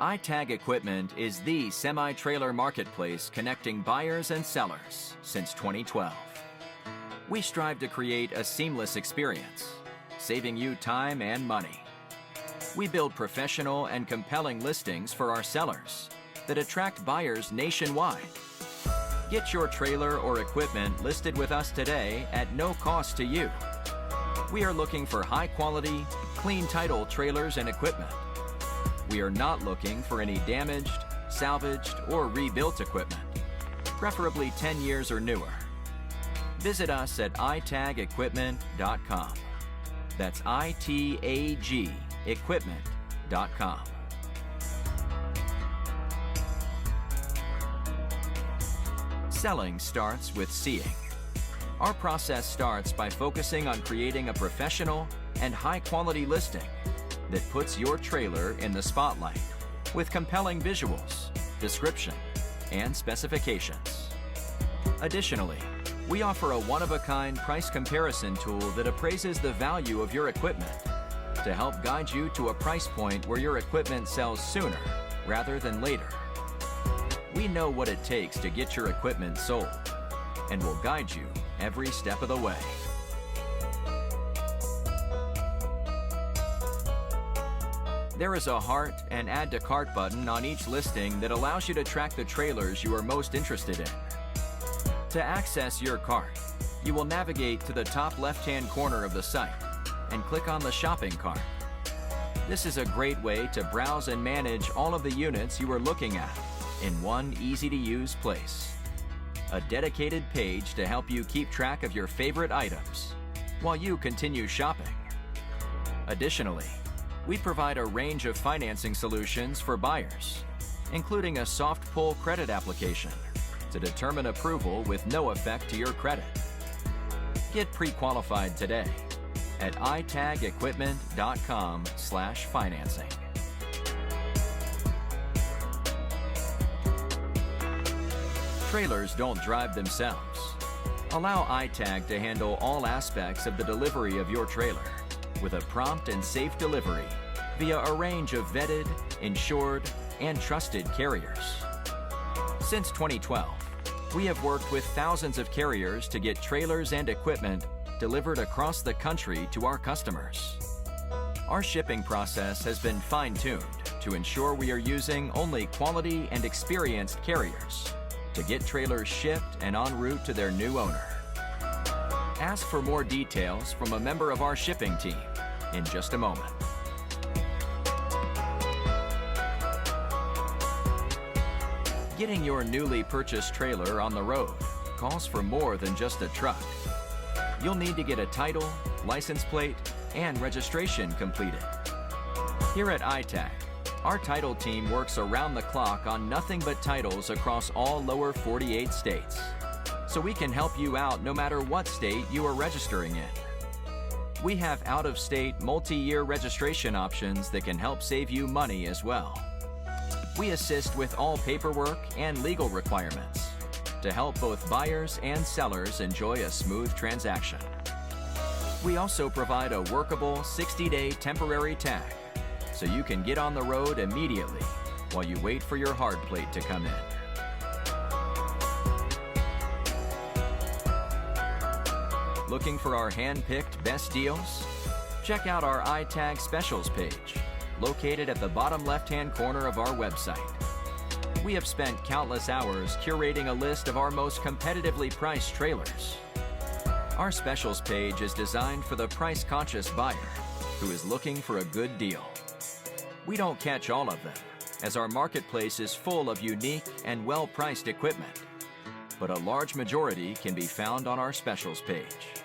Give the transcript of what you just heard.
iTag Equipment is the semi-trailer marketplace connecting buyers and sellers since 2012. We strive to create a seamless experience, saving you time and money. We build professional and compelling listings for our sellers that attract buyers nationwide. Get your trailer or equipment listed with us today at no cost to you. We are looking for high-quality, clean title trailers and equipment. We are not looking for any damaged, salvaged, or rebuilt equipment, preferably 10 years or newer. Visit us at itagequipment.com. That's ITAG equipment.com. Selling starts with seeing. Our process starts by focusing on creating a professional and high-quality listing that puts your trailer in the spotlight with compelling visuals, description, and specifications. Additionally, we offer a one-of-a-kind price comparison tool that appraises the value of your equipment to help guide you to a price point where your equipment sells sooner rather than later. We know what it takes to get your equipment sold and will guide you every step of the way. There is a heart and add to cart button on each listing that allows you to track the trailers you are most interested in. To access your cart, you will navigate to the top left-hand corner of the site and click on the shopping cart. This is a great way to browse and manage all of the units you are looking at in one easy-to-use place. A dedicated page to help you keep track of your favorite items while you continue shopping. Additionally, we provide a range of financing solutions for buyers, including a soft pull credit application to determine approval with no effect to your credit. Get pre-qualified today at itagequipment.com/financing. Trailers don't drive themselves. Allow iTag to handle all aspects of the delivery of your trailer with a prompt and safe delivery via a range of vetted, insured, and trusted carriers. Since 2012, we have worked with thousands of carriers to get trailers and equipment delivered across the country to our customers. Our shipping process has been fine-tuned to ensure we are using only quality and experienced carriers to get trailers shipped and en route to their new owner. Ask for more details from a member of our shipping team in just a moment. Getting your newly purchased trailer on the road calls for more than just a truck. You'll need to get a title, license plate, and registration completed. Here at iTag, our title team works around the clock on nothing but titles across all lower 48 states, so we can help you out no matter what state you are registering in. We have out-of-state multi-year registration options that can help save you money as well. We assist with all paperwork and legal requirements to help both buyers and sellers enjoy a smooth transaction. We also provide a workable 60-day temporary tag so you can get on the road immediately while you wait for your hard plate to come in. Looking for our hand-picked best deals? Check out our iTag Specials page, located at the bottom left-hand corner of our website. We have spent countless hours curating a list of our most competitively priced trailers. Our Specials page is designed for the price-conscious buyer who is looking for a good deal. We don't catch all of them, as our marketplace is full of unique and well-priced equipment, but a large majority can be found on our Specials page.